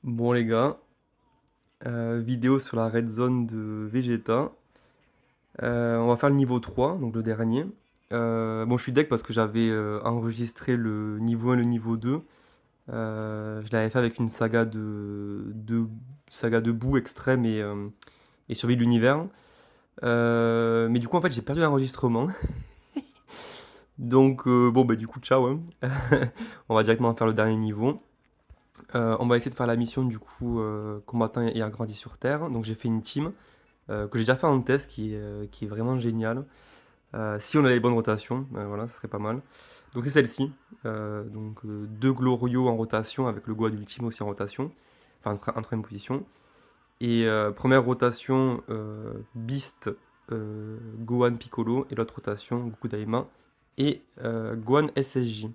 Bon les gars, vidéo sur la red zone de Vegeta. On va faire le niveau 3, donc le dernier. Bon, je suis deck parce que j'avais enregistré le niveau 1 et le niveau 2. Je l'avais fait avec une saga de boue extrême et survie de l'univers. Mais du coup, en fait, j'ai perdu l'enregistrement. Donc, bon, bah, du coup, ciao, hein. On va directement faire le dernier niveau. On va essayer de faire la mission, du coup, combattant et agrandi sur Terre. Donc, j'ai fait une team. Que j'ai déjà fait en test qui est vraiment génial. Si on a les bonnes rotations, voilà, ce serait pas mal. Donc c'est celle-ci. Deux Glorieux en rotation avec le Gohan ultime aussi en rotation. Enfin en troisième position. Et première rotation, Beast, Gohan Piccolo. Et l'autre rotation, Goku Daima. Et Gohan SSJ.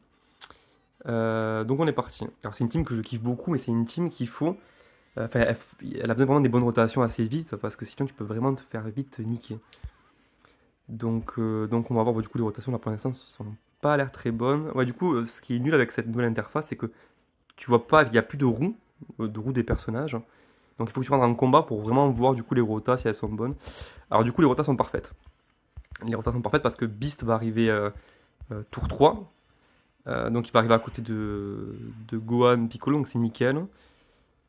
Donc on est parti. Alors c'est une team que je kiffe beaucoup, mais c'est une team qu'il faut. Enfin, elle a besoin vraiment des bonnes rotations assez vite parce que sinon tu peux vraiment te faire vite niquer. Donc on va voir, bah, du coup les rotations là pour l'instant sont pas l'air très bonnes. Ouais, du coup, ce qui est nul avec cette nouvelle interface, c'est que tu vois pas, il n'y a plus de roues des personnages. Donc il faut que tu rentres en combat pour vraiment voir du coup les rotas si elles sont bonnes. Alors du coup les rotas sont parfaites. Les rotas sont parfaites parce que Beast va arriver tour 3. Donc il va arriver à côté de Gohan Piccolo, donc c'est nickel.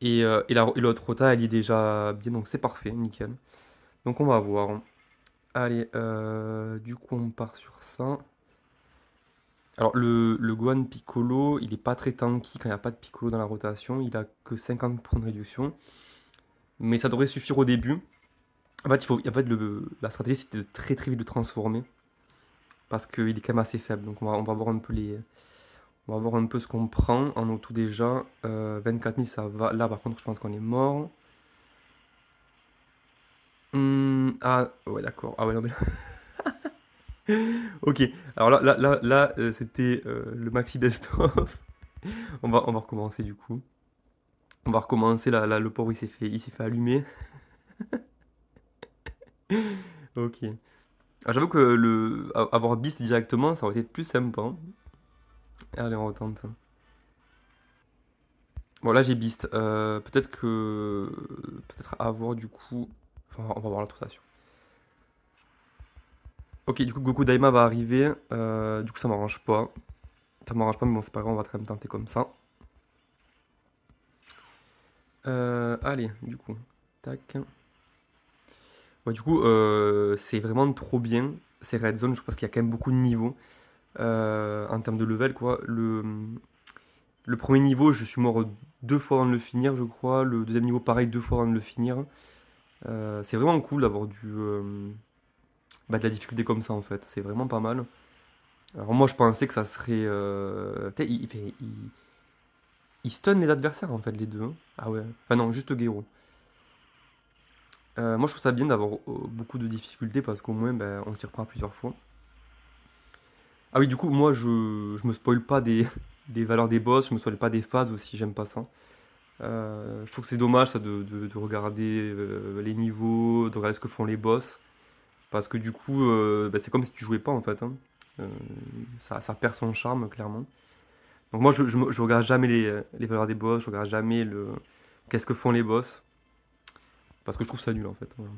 Et l'autre rota elle y est déjà bien, donc c'est parfait, nickel. Donc on va voir. Allez, du coup on part sur ça. Alors, le Gohan Piccolo, il est pas très tanky quand il n'y a pas de Piccolo dans la rotation. Il a que 50% de réduction. Mais ça devrait suffire au début. En fait la stratégie, c'était de très très vite le transformer. Parce qu'il est quand même assez faible. Donc, on va voir un peu on va voir un peu ce qu'on prend en auto déjà. 24 000, ça va. Là, par contre, je pense qu'on est mort. Ah, ouais, d'accord. Ah, ouais, non, mais. Ok. Alors c'était le maxi best-of. On va recommencer du coup. On va recommencer, là, le pauvre il s'est fait allumer. Ok. Ah, j'avoue que avoir Beast directement, ça aurait été plus sympa, hein. Allez, on retente. Bon, là j'ai Beast. Peut-être que. Peut-être avoir du coup. Enfin, on va voir la rotation. Ok, du coup Goku Daima va arriver. Du coup ça m'arrange pas. Ça m'arrange pas, mais bon, c'est pas grave, on va quand même tenter comme ça. Allez, du coup. Tac. Ouais, du coup, c'est vraiment trop bien. Ces Red Zone, je pense qu'il y a quand même beaucoup de niveaux. En termes de level, quoi. Le premier niveau, je suis mort deux fois avant de le finir, je crois. Le deuxième niveau, pareil, deux fois avant de le finir. C'est vraiment cool d'avoir de la difficulté comme ça, en fait. C'est vraiment pas mal. Alors moi, je pensais que ça serait... putain, il stun les adversaires, en fait, les deux, hein. Ah ouais. Enfin non, juste Gero. Moi, je trouve ça bien d'avoir beaucoup de difficultés parce qu'au moins, ben, on s'y reprend plusieurs fois. Ah oui, du coup, moi, je me spoil pas des valeurs des boss, je me spoil pas des phases aussi, j'aime pas ça. Je trouve que c'est dommage ça de regarder les niveaux, de regarder ce que font les boss, parce que du coup, bah, c'est comme si tu jouais pas en fait, hein. Euh, ça perd son charme clairement. Donc moi, je regarde jamais les valeurs des boss, je regarde jamais qu'est-ce que font les boss, parce que je trouve ça nul en fait. Voilà.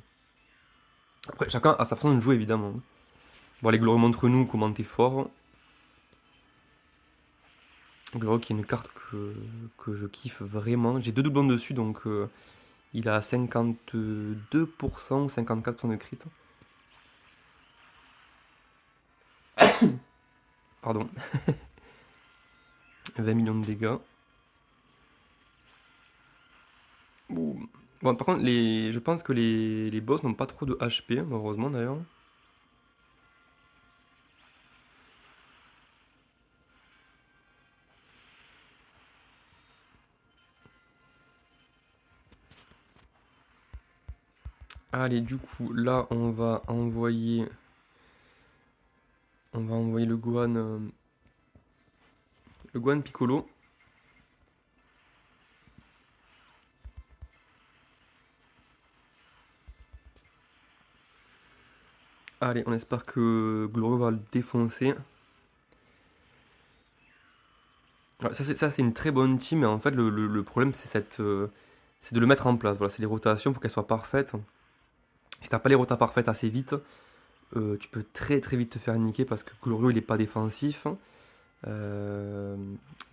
Après, chacun a sa façon de jouer évidemment, hein. Bon, les Glorieux montre-nous comment t'es fort. Glorieux qui est une carte que je kiffe vraiment. J'ai deux doublons dessus, donc il a 52% ou 54% de crit. Pardon. 20 millions de dégâts. Boum. Bon, par contre, je pense que les boss n'ont pas trop de HP, heureusement d'ailleurs. Allez, du coup, là, on va envoyer le Gohan Piccolo. Allez, on espère que Glorieux va le défoncer. Ouais, ça, c'est une très bonne team, mais en fait, le problème, c'est de le mettre en place. Voilà, c'est les rotations, il faut qu'elles soient parfaites. Si t'as pas les rotas parfaites assez vite, tu peux très très vite te faire niquer parce que Glorio, il est pas défensif. Euh,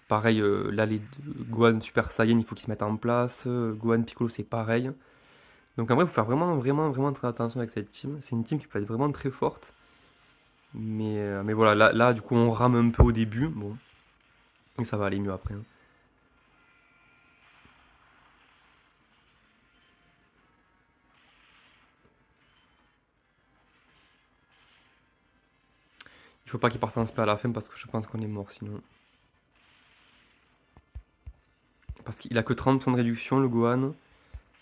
Pareil, là, les Gohan Super Saiyan, il faut qu'ils se mettent en place. Gohan Piccolo, c'est pareil. Donc en vrai, il faut faire vraiment, vraiment, vraiment très attention avec cette team. C'est une team qui peut être vraiment très forte. Mais voilà, là, du coup, on rame un peu au début. Bon, et ça va aller mieux après, hein. Il faut pas qu'il parte en spé à la fin parce que je pense qu'on est mort sinon. Parce qu'il a que 30% de réduction, le Gohan.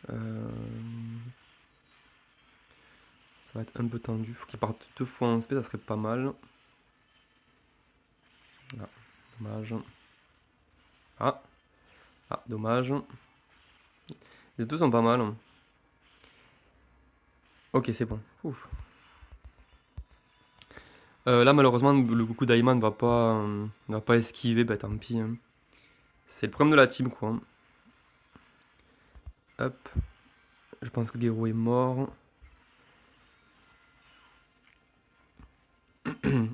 Euh, Ça va être un peu tendu. Faut qu'il parte 2 fois en spé, ça serait pas mal. Ah, dommage. Ah, ah, dommage. Les deux sont pas mal. Ok, c'est bon. Ouf. Là, malheureusement, le Goku Daima ne va pas esquiver. Bah, tant pis, hein. C'est le problème de la team, quoi. Hop. Je pense que Gero est mort.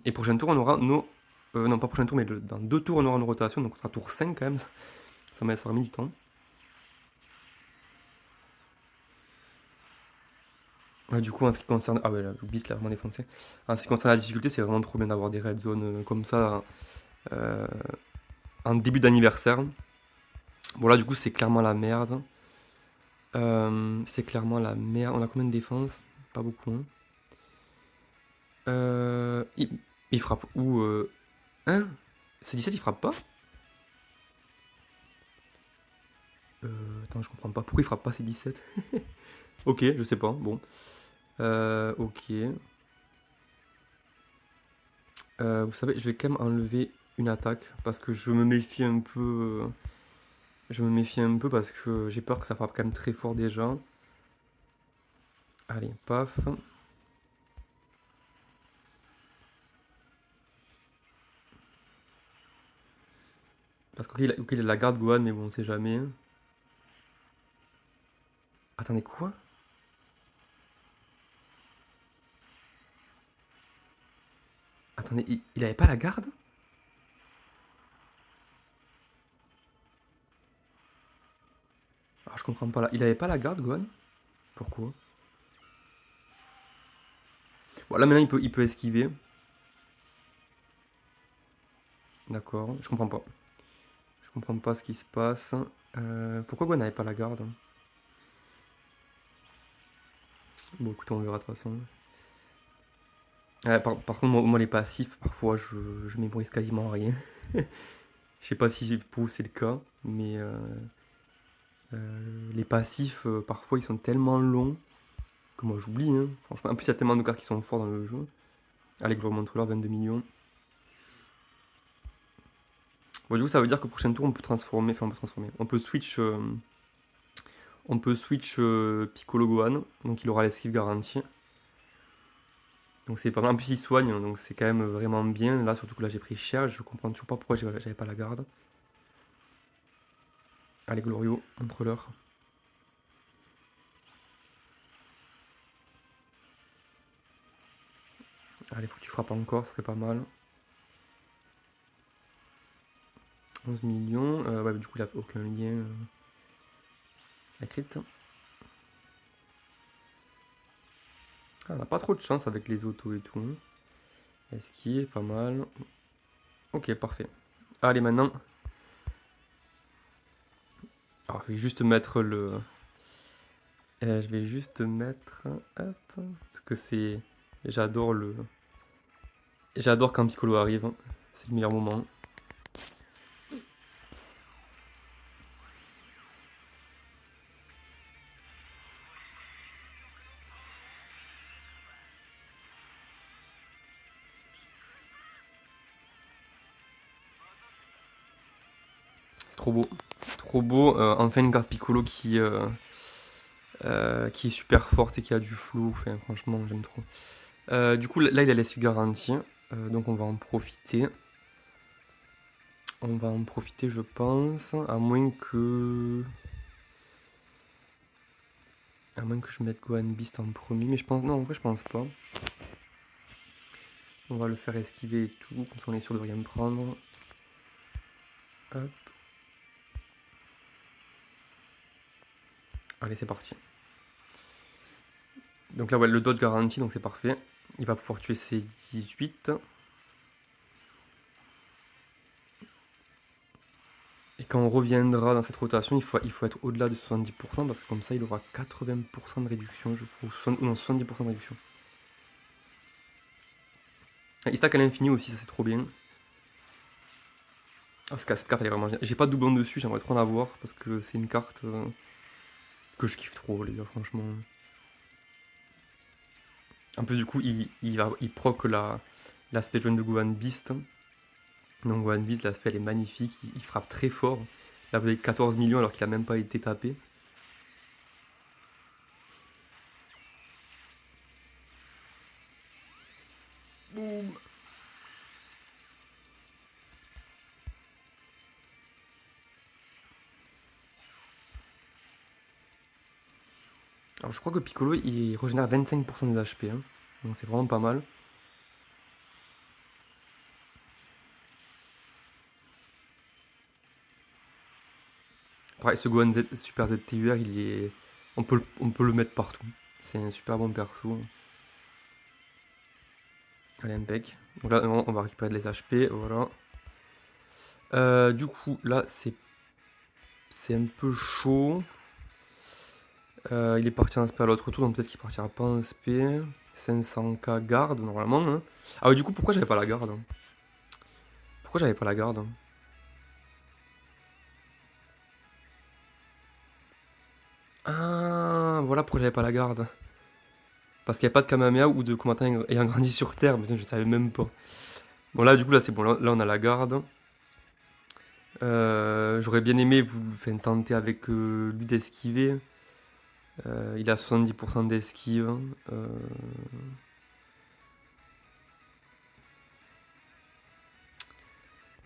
Et prochain tour, on aura nos. Non, pas prochain tour, mais dans 2 tours, on aura nos rotations. Donc, on sera tour 5 quand même. Ça aura mis du temps. Ouais, du coup, en ce qui concerne. Ah ouais, là, le Beast l'a vraiment défoncé. En ce qui concerne la difficulté, c'est vraiment trop bien d'avoir des red zones comme ça euh, en début d'anniversaire. Bon, là, du coup, c'est clairement la merde. C'est clairement la merde. On a combien de défense? Pas beaucoup, hein. Il frappe où Hein? C17, il frappe pas? Attends, je comprends pas. Pourquoi il frappe pas C17? Ok, je sais pas. Bon. Ok. Vous savez, je vais quand même enlever une attaque parce que je me méfie un peu. Je me méfie un peu parce que j'ai peur que ça frappe quand même très fort déjà. Allez, paf. Parce qu'il a la garde Gohan, mais bon, on sait jamais. Attendez, quoi? Attendez, il avait pas la garde? Alors, je comprends pas là. Il avait pas la garde, Gohan? Pourquoi? Bon, là maintenant, il peut esquiver. D'accord, je comprends pas. Je comprends pas ce qui se passe. Pourquoi Gohan n'avait pas la garde? Bon, écoute, on verra de toute façon. Par contre, moi, les passifs, parfois, je mémorise quasiment rien. Je sais pas si pour vous c'est le cas, mais les passifs, parfois, ils sont tellement longs que moi, j'oublie, hein. Franchement, en plus, il y a tellement de cartes qui sont forts dans le jeu. Allez, que je vous remontre là, 22 millions. Bon, du coup, ça veut dire que prochain tour, on peut transformer, enfin, on peut transformer. On peut switch Piccolo Gohan, donc il aura l'esquive garantie. Donc c'est pas mal. En plus, il soigne, donc c'est quand même vraiment bien. Là, surtout que là, j'ai pris cher. Je comprends toujours pas pourquoi j'avais pas la garde. Allez, Glorio, montre-leur. Allez, faut que tu frappes encore, ce serait pas mal. 11 millions. Ouais, mais du coup, il a aucun lien. La crit. Ah, on a pas trop de chance avec les autos et tout, hein. Esquive, pas mal. Ok, parfait. Allez, maintenant. Alors, je vais juste mettre le. Je vais juste mettre. Hop. Parce que c'est. J'adore le. J'adore quand Piccolo arrive, hein. C'est le meilleur moment. Trop beau. Trop beau. Enfin, une carte Piccolo qui est super forte et qui a du flow. Enfin, franchement, j'aime trop. Du coup, là, il a laissé garantie. Donc, on va en profiter. On va en profiter, je pense, à moins que... À moins que je mette Gohan Beast en premier, mais je pense... Non, en vrai, je pense pas. On va le faire esquiver et tout, comme ça on est sûr de rien prendre. Hop. Allez, c'est parti. Donc là, ouais, le dodge garanti, donc c'est parfait. Il va pouvoir tuer ses 18. Et quand on reviendra dans cette rotation, il faut être au-delà de 70%, parce que comme ça, il aura 80% de réduction, je crois. Non, 70% de réduction. Il stack à l'infini aussi, ça c'est trop bien. Ah, cette carte elle est vraiment bien. J'ai pas de doublon dessus, j'aimerais trop en avoir, parce que c'est une carte que je kiffe trop, les gars, franchement. En plus, du coup, il proc l'aspect jaune de Gohan Beast. Donc Gohan Beast, l'aspect elle est magnifique, il frappe très fort. Là, vous avez 14 millions alors qu'il a même pas été tapé. Boum. Alors je crois que Piccolo il régénère 25% des HP, hein. Donc c'est vraiment pas mal. Pareil, ce Gohan Super ZTUR, on peut le mettre partout. C'est un super bon perso. Allez, impec. Donc là, on va récupérer les HP, voilà. Du coup, là, c'est un peu chaud. Il est parti en SP à l'autre tour, donc peut-être qu'il partira pas en SP. 500k garde, normalement, hein. Ah ouais, du coup, pourquoi j'avais pas la garde, hein? Pourquoi j'avais pas la garde, hein? Ah, voilà pourquoi j'avais pas la garde. Parce qu'il n'y a pas de Kamehameha ou de combattant ayant grandi sur Terre, mais je savais même pas. Bon, là, du coup, là, c'est bon. Là, on a la garde. J'aurais bien aimé vous faire tenter avec lui d'esquiver. Il a 70% d'esquive. Euh,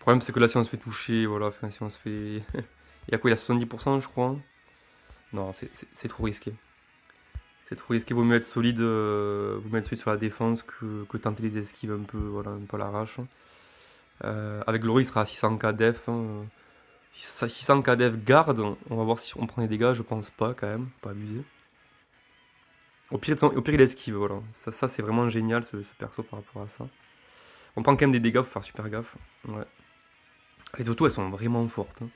Le problème, c'est que là, si on se fait toucher, voilà, enfin, si on se fait. Il y a quoi? Il a 70%, je crois. Non, c'est trop risqué. C'est trop risqué, vaut mieux être solide, vaut mieux être solide sur la défense que tenter les esquives un peu, voilà, un peu à l'arrache. Avec Glory, il sera à 600k def, hein. 600k def garde, on va voir si on prend des dégâts, je pense pas quand même, pas abusé. Au pire il esquive, voilà. Ça c'est vraiment génial ce perso par rapport à ça. On prend quand même des dégâts, faut faire super gaffe. Ouais. Les autos elles sont vraiment fortes, hein.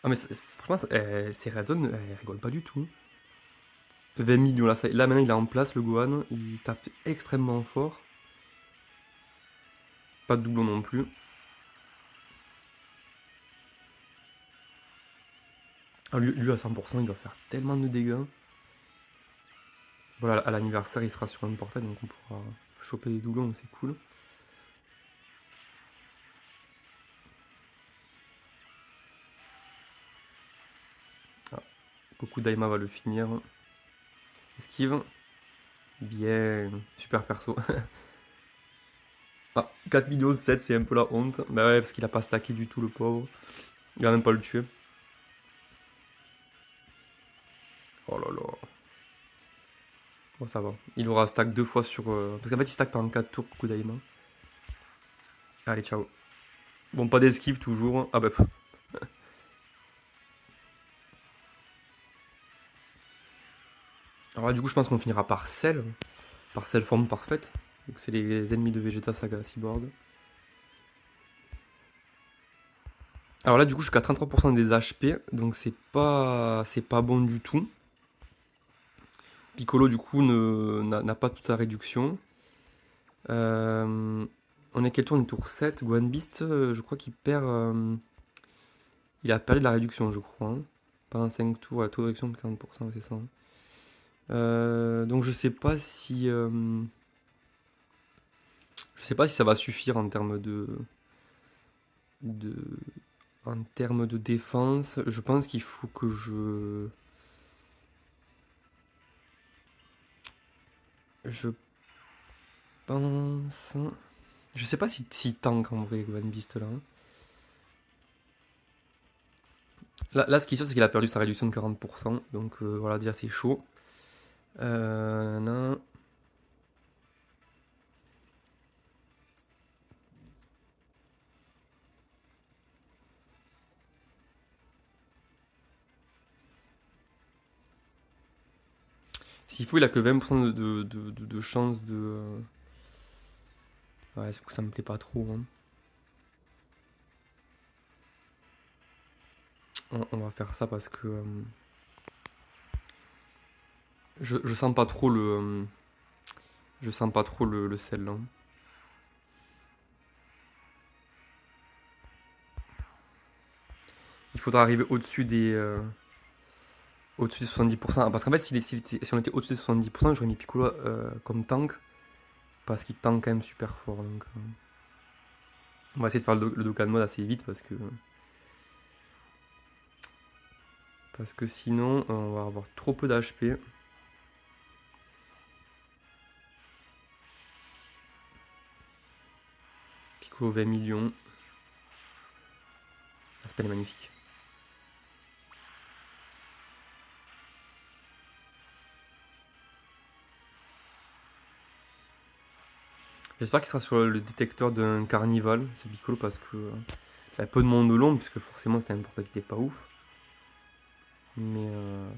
Ah mais franchement, ces Radon, elles rigolent pas du tout. 20 millions, là maintenant il est en place le Gohan, il tape extrêmement fort. Pas de doublon non plus. Ah, lui à 100% il doit faire tellement de dégâts. Voilà, à l'anniversaire il sera sur un portail donc on pourra choper des doublons, c'est cool. Ah, Goku Daima va le finir. Esquive. Bien. Super perso. Ah, 4 millions 7, c'est un peu la honte. Bah ouais, parce qu'il a pas stacké du tout, le pauvre. Il va même pas le tuer. Oh là là. Bon, ça va. Il aura stack deux fois sur. Parce qu'en fait, il stack pendant 4 tours, Kudaima. Allez, ciao. Bon, pas d'esquive toujours. Ah bah. Alors là, du coup, je pense qu'on finira par Cell. Par Cell forme parfaite. Donc, c'est les ennemis de Vegeta Saga Cyborg. Alors là, du coup, jusqu'à 33% des HP. Donc, c'est pas bon du tout. Piccolo, du coup, n'a pas toute sa réduction. On est quel tour? On est tour 7. Gohan Beast, je crois qu'il perd. Il a perdu de la réduction, je crois, hein. Pendant 5 tours, à taux de réduction de 40%, ouais, c'est ça, hein. Donc je sais pas si ça va suffire en termes de, en termes de défense. Je pense qu'il faut que je pense. Je sais pas si tank en vrai, Gohan Beast là, hein. Là, ce qui est sûr, c'est qu'il a perdu sa réduction de 40%. Donc voilà, déjà c'est chaud. Non. S'il faut, il a que 20% de chance de. Ouais, du coup, ça me plaît pas trop, hein. On va faire ça parce que je sens pas trop je sens pas trop le sel là. Il faudra arriver au-dessus des 70%. Ah, parce qu'en fait, si on était au-dessus des 70%, j'aurais mis Piccolo comme tank. Parce qu'il tank quand même super fort. Donc, on va essayer de faire le Dokkan mode assez vite parce que sinon, on va avoir trop peu d'HP. Piccolo 20 millions. L'aspect est magnifique. J'espère qu'il sera sur le détecteur d'un carnival, ce Piccolo, parce que y a peu de monde de long, puisque forcément c'était un porte-à-faux pas ouf. Mais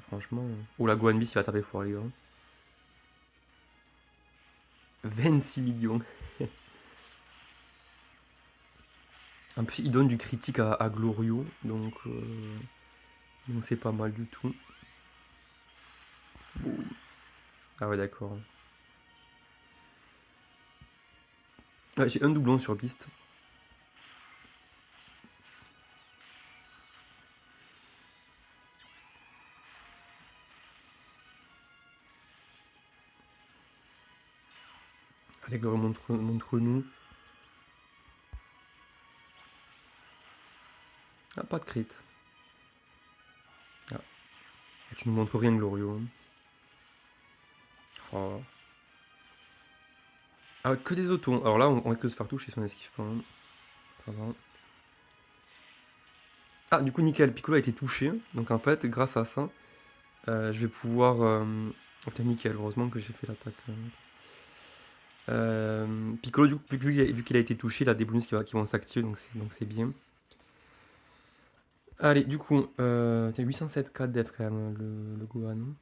franchement. Oh, la Gohan Beast, il va taper fort, les gars. 26 millions. En plus, il donne du critique à Glorio, donc c'est pas mal du tout. Boum. Ah ouais, d'accord. Ouais, j'ai un doublon sur piste. Allez, Glorio, montre-nous. Ah, pas de crit. Ah, tu nous montres rien, Glorio. Oh. Ah, que des autos. Alors là, on va que se faire toucher si on esquive pas, hein. Ça va. Ah, du coup, nickel. Piccolo a été touché. Donc en fait, grâce à ça, je vais pouvoir. Oh, putain, nickel. Heureusement que j'ai fait l'attaque. Piccolo, vu qu'il a été touché, il a des bonus qui vont s'activer, donc c'est bien. Allez, du coup, 807k def quand même, le Gohan.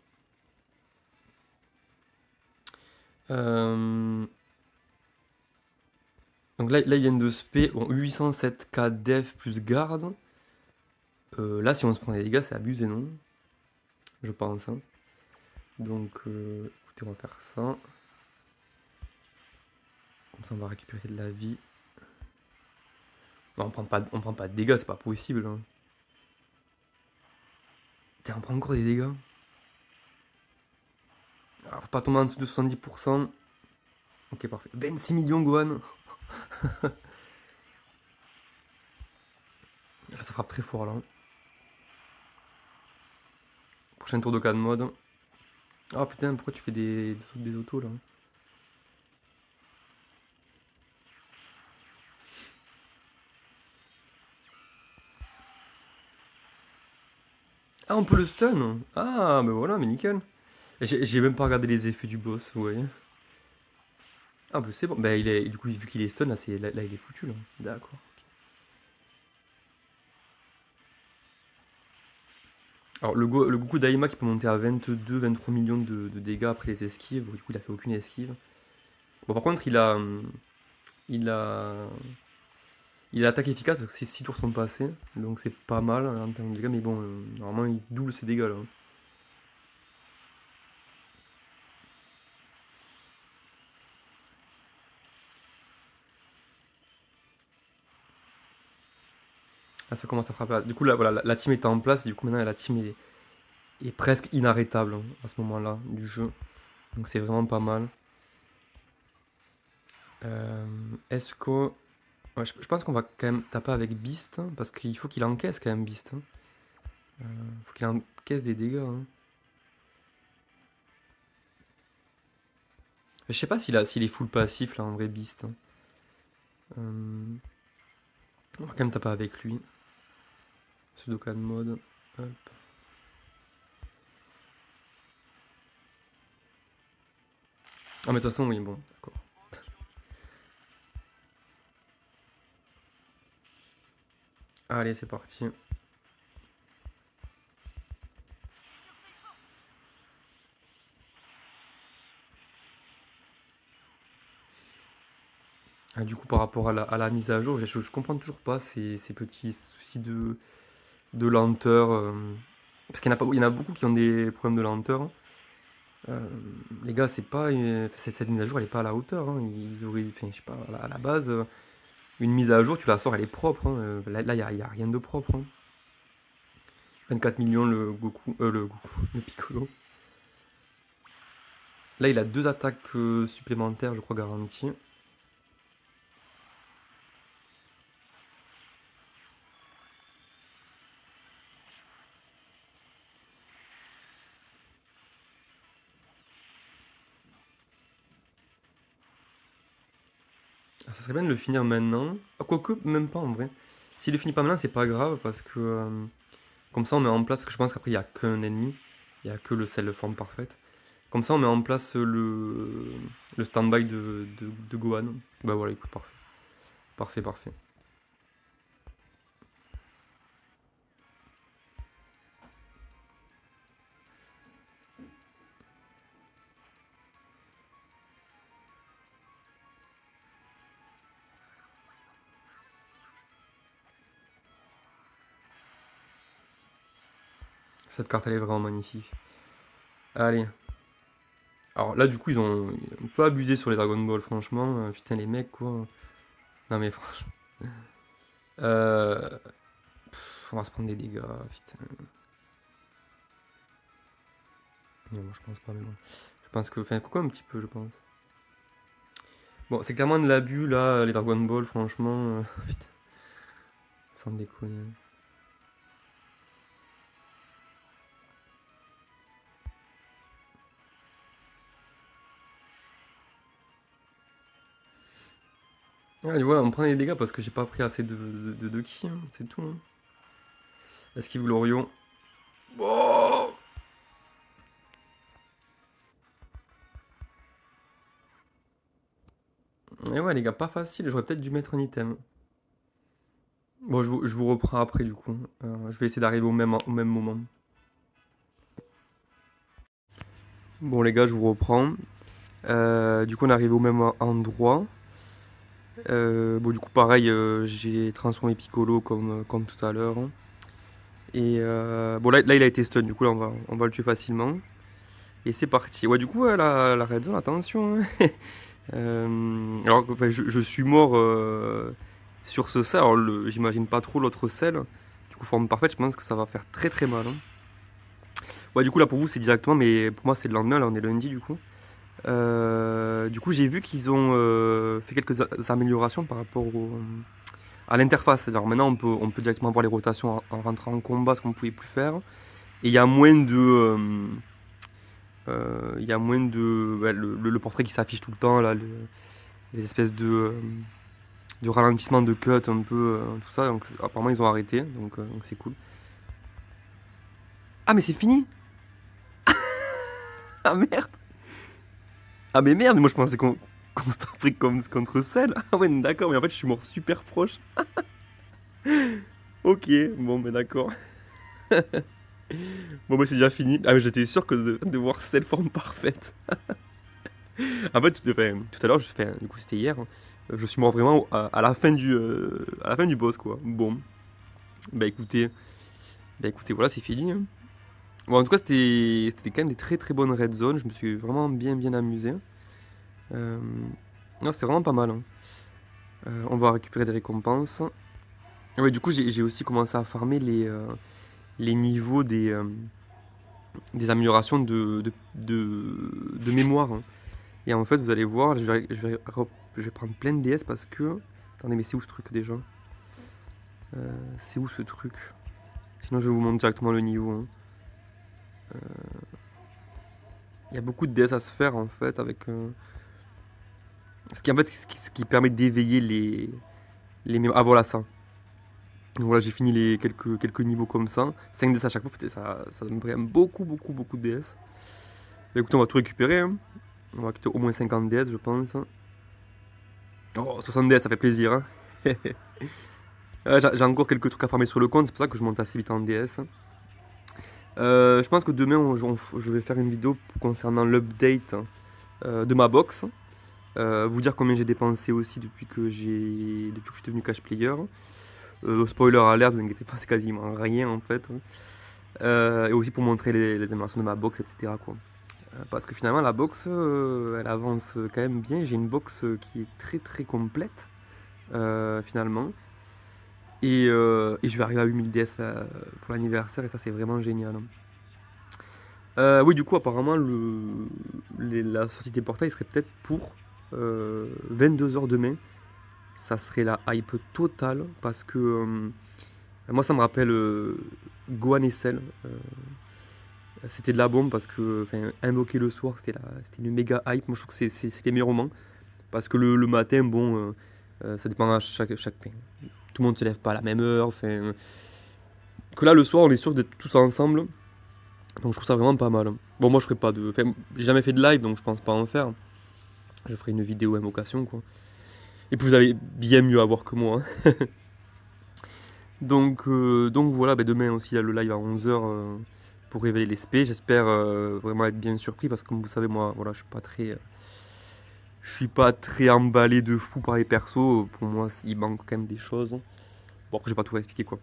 Donc là, ils viennent de spé. Bon, 807k def plus garde. Là, si on se prend des dégâts, c'est abusé, non? Je pense, hein. Donc, écoutez, on va faire ça. Comme ça, on va récupérer de la vie. Non, on prend pas de dégâts, c'est pas possible, hein. Tiens, on prend encore des dégâts. Alors, faut pas tomber en dessous de 70%. Ok, parfait. 26 millions, Gohan. Là, ça frappe très fort, là. Prochain tour de 4 mode. Ah putain, pourquoi tu fais des autos, là? Ah, on peut le stun. Ah, mais voilà, mais nickel. J'ai même pas regardé les effets du boss, vous voyez. Ah, bah c'est bon. Bah, du coup, vu qu'il est stun, là, il est foutu, là. D'accord. Alors, le Goku Daima qui peut monter à 22-23 millions de dégâts après les esquives. Bon, du coup, il a fait aucune esquive. Bon, par contre, il a, il a attaque efficace parce que ses 6 tours sont passés. Donc, c'est pas mal en termes de dégâts. Mais bon, normalement, il double ses dégâts, là. Là, ça commence à frapper. Du coup, là, voilà, la team était en place. Et du coup, maintenant, la team est presque inarrêtable, hein, à ce moment-là du jeu. Donc, c'est vraiment pas mal. Est-ce que. Ouais, je pense qu'on va quand même taper avec Beast, hein, parce qu'il faut qu'il encaisse quand même Beast, hein. Faut qu'il encaisse des dégâts, hein. Je sais pas s'il est full passif là en vrai Beast, hein. On va quand même taper avec lui. Sudokan mode. Hop. Ah, mais de toute façon, oui, bon, d'accord. Allez, c'est parti. Ah, du coup, par rapport à la mise à jour, je comprends toujours pas ces petits soucis de lenteur. Parce qu'il y en a pas, il y en a beaucoup qui ont des problèmes de lenteur. Euh, les gars, c'est pas cette mise à jour, elle est pas à la hauteur, hein. Ils auraient, enfin, je sais pas, à la base, une mise à jour, tu la sors, elle est propre, hein. Là, y a rien de propre, hein. 24 millions le Goku, le Piccolo. Là, il a deux attaques supplémentaires, je crois, garanties. Ah, ça serait bien de le finir maintenant. Ah, quoique, même pas en vrai. S'il le finit pas maintenant, c'est pas grave parce que comme ça on met en place, parce que je pense qu'après il y a qu'un ennemi, il y a que le sel de forme parfaite. Comme ça on met en place le stand-by de Gohan. Bah voilà, écoute, parfait. Parfait, parfait. Cette carte elle est vraiment magnifique. Allez. Alors là du coup ils ont un peu abusé sur les Dragon Ball, franchement. Putain les mecs quoi. Non mais franchement. Euh, on va se prendre des dégâts, putain. Non, moi je pense pas, mais bon. Je pense que. Enfin, quoi un petit peu, je pense. Bon, c'est clairement de l'abus là, les Dragon Ball, franchement. Putain, sans déconner. Ah, voilà, on prend les dégâts parce que j'ai pas pris assez de ki, hein, c'est tout, hein. Esquive Glorieux. Oh. Et ouais, les gars, pas facile, j'aurais peut-être dû mettre un item. Bon, je vous reprends après du coup. Je vais essayer d'arriver au même moment. Bon, les gars, je vous reprends. Du coup, on est arrivé au même endroit. Bon, du coup, pareil, j'ai transformé Piccolo comme tout à l'heure. Et bon, là, il a été stun, du coup, là, on va le tuer facilement. Et c'est parti. Ouais, du coup, la red zone, attention, hein. Alors, enfin, je suis mort sur ce sel. Alors, j'imagine pas trop l'autre sel. Du coup, forme parfaite, je pense que ça va faire très très mal, hein. Ouais, du coup, là, pour vous, c'est directement, mais pour moi, c'est le lendemain. Là, on est lundi, du coup. Du coup, j'ai vu qu'ils ont fait quelques améliorations par rapport à l'interface. Alors maintenant, on peut directement voir les rotations en rentrant en combat, ce qu'on ne pouvait plus faire. Et il y a moins il y a moins de ouais, le portrait qui s'affiche tout le temps, là, les espèces de ralentissement de cut un peu, tout ça. Donc apparemment, ils ont arrêté, donc c'est cool. Ah, mais c'est fini. Ah merde. Ah mais merde, moi je pensais qu'on s'était pris contre celle. Ah ouais, d'accord, mais en fait, je suis mort super proche. Ok, bon, mais d'accord. Bon, bah, c'est déjà fini. Ah, mais j'étais sûr que de voir cette forme parfaite. En fait, tout à l'heure, du coup, c'était hier, hein, je suis mort vraiment à la fin du boss, quoi. Bon, bah écoutez, voilà, c'est fini, hein. Bon, en tout cas, c'était quand même des très très bonnes red zones. Je me suis vraiment bien amusé. Euh, non, c'était vraiment pas mal, hein. On va récupérer des récompenses. Ah ouais, du coup, j'ai aussi commencé à farmer les niveaux des améliorations de mémoire, hein. Et en fait, vous allez voir, je vais prendre plein de DS parce que... Attendez, mais c'est où ce truc déjà? C'est où ce truc? Sinon, je vais vous montrer directement le niveau, hein. Il y a beaucoup de DS à se faire en fait avec... Ce qui permet d'éveiller les mémoires. Ah voilà ça. Donc voilà, j'ai fini les quelques niveaux comme ça. 5 DS à chaque fois, ça me prend beaucoup de DS. Bah écoutez, on va tout récupérer, hein. On va quitter au moins 50 DS, je pense. Oh, 60 DS, ça fait plaisir, hein. J'ai encore quelques trucs à farmer sur le compte, c'est pour ça que je monte assez vite en DS. Je pense que demain, je vais faire une vidéo concernant l'update de ma box. Vous dire combien j'ai dépensé aussi depuis que je suis devenu cash player. Spoiler alert, vous inquiétez pas, c'est quasiment rien en fait. Et aussi pour montrer les animations de ma box, etc. quoi. Parce que finalement, la box, elle avance quand même bien. J'ai une box qui est très complète, finalement. Et je vais arriver à 8000 DS pour l'anniversaire, et ça, c'est vraiment génial. Oui, du coup, apparemment, la sortie des portails serait peut-être pour 22 h demain. Ça serait la hype totale parce que moi, ça me rappelle Gohan et Cell. C'était de la bombe parce que invoquer le soir, c'était une méga hype. Moi, je trouve que c'est les meilleurs moments parce que le matin, bon, ça dépend à chaque. Tout le monde se lève pas à la même heure. Que là, le soir, on est sûr d'être tous ensemble. Donc, je trouve ça vraiment pas mal. Bon, moi, je ferai pas de. J'ai jamais fait de live, donc je pense pas en faire. Je ferai une vidéo invocation, quoi. Et puis, vous allez bien mieux à voir que moi, hein. Donc voilà, demain aussi, il y a le live à 11 h pour révéler les spé. J'espère vraiment être bien surpris parce que comme vous savez, moi, voilà, je suis pas très emballé de fou par les persos. Pour moi, il manque quand même des choses. Bon, après, j'ai pas tout à expliquer quoi.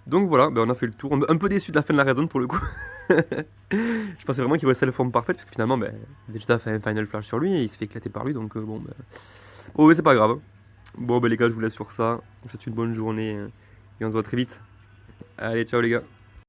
Donc voilà, on a fait le tour. Un peu déçu de la fin de la raison pour le coup. Je pensais vraiment qu'il restait la forme parfaite parce que finalement, Vegeta fait un Final Flash sur lui et il se fait éclater par lui. Donc bon, mais c'est pas grave. Bon, les gars, je vous laisse sur ça. Je vous souhaite une bonne journée et on se voit très vite. Allez, ciao les gars.